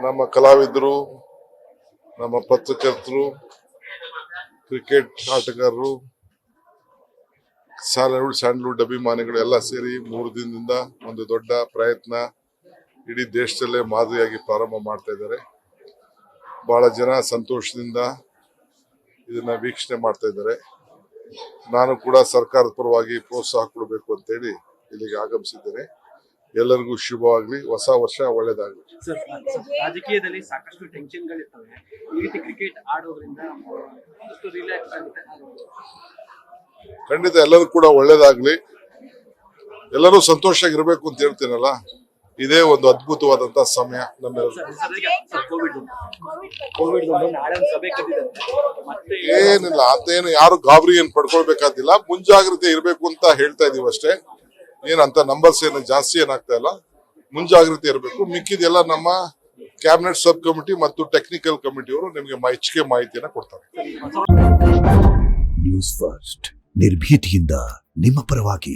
ನಮ್ಮ ಕಲಾವಿದರು, ನಮ್ಮ ಪತ್ರಕರ್ತರು, ಕ್ರಿಕೆಟ್ ಆಟಗಾರರು, ಸ್ಯಾಂಡಲ್ವುಡ್ ಅಭಿಮಾನಿಗಳು ಎಲ್ಲ ಸೇರಿ 3 ದಿನದಿಂದ ಒಂದು ದೊಡ್ಡ ಪ್ರಯತ್ನ ಇಡೀ ದೇಶದಲ್ಲೇ ಮಾದರಿಯಾಗಿ ಪ್ರಾರಂಭ ಮಾಡ್ತಾ ಇದ್ದಾರೆ. ಬಹಳ ಜನ ಸಂತೋಷದಿಂದ ಇದನ್ನ ವೀಕ್ಷಣೆ ಮಾಡ್ತಾ ಇದ್ದಾರೆ. ನಾನು ಕೂಡ ಸರ್ಕಾರದ ಪರವಾಗಿ ಪ್ರೋತ್ಸಾಹ ಕೊಡಬೇಕು ಅಂತೇಳಿ ಇಲ್ಲಿಗೆ ಆಗಮಿಸಿದ್ದೇನೆ. ಎಲ್ಲರಿಗೂ ಶುಭವಾಗಲಿ, ಹೊಸ ವರ್ಷ ಒಳ್ಳೇದಾಗಲಿ. ರಾಜಕೀಯದಲ್ಲಿ ಸಾಕಷ್ಟು ಟೆನ್ಷನ್ಗಳಿರ್ತವೆ. ಈ ರೀತಿ ಕ್ರಿಕೆಟ್ ಆಡೋದ್ರಿಂದ ರಿಲ್ಯಾಕ್ಸ್ ಆಗುತ್ತೆ. ಖಂಡಿತ ಎಲ್ಲರೂ ಕೂಡ ಒಳ್ಳೇದಾಗ್ಲಿ, ಎಲ್ಲರೂ ಸಂತೋಷವಾಗಿರ್ಬೇಕು ಅಂತ ಹೇಳ್ತೀನಲ್ಲ. ಇದೇ ಒಂದು ಅದ್ಭುತವಾದಂತಹ ಸಮಯ ನಮ್ಮೆಲ್ಲರೂ. ಏನಿಲ್ಲ ಅಂತೇನು ಯಾರು ಗಾಬರಿ ಏನ್ ಪಡ್ಕೊಳ್ಬೇಕಾದಿಲ್ಲ. ಮುಂಜಾಗ್ರತೆ ಇರಬೇಕು ಅಂತ ಹೇಳ್ತಾ ಇದೀವಿ ಅಷ್ಟೇ. ಏನಂತ ನಂಬರ್ಸ್ ಏನು ಜಾಸ್ತಿ ಏನಾಗ್ತಾ ಇಲ್ಲ. ಮುಂಜಾಗ್ರತೆ ಇರಬೇಕು. ಮಿಕ್ಕಿದೆಲ್ಲ ನಮ್ಮ ಕ್ಯಾಬಿನೆಟ್ ಸಬ್ ಕಮಿಟಿ ಮತ್ತು ಟೆಕ್ನಿಕಲ್ ಕಮಿಟಿಯವರು ನಿಮಗೆ ಹೆಚ್ಚಿಗೆ ಮಾಹಿತಿಯನ್ನ ಕೊಡ್ತಾರೆ. ನ್ಯೂಸ್ ಫಸ್ಟ್ ನಿರ್ಭೀತಿಯಿಂದ ನಿಮ್ಮ ಪರವಾಗಿ.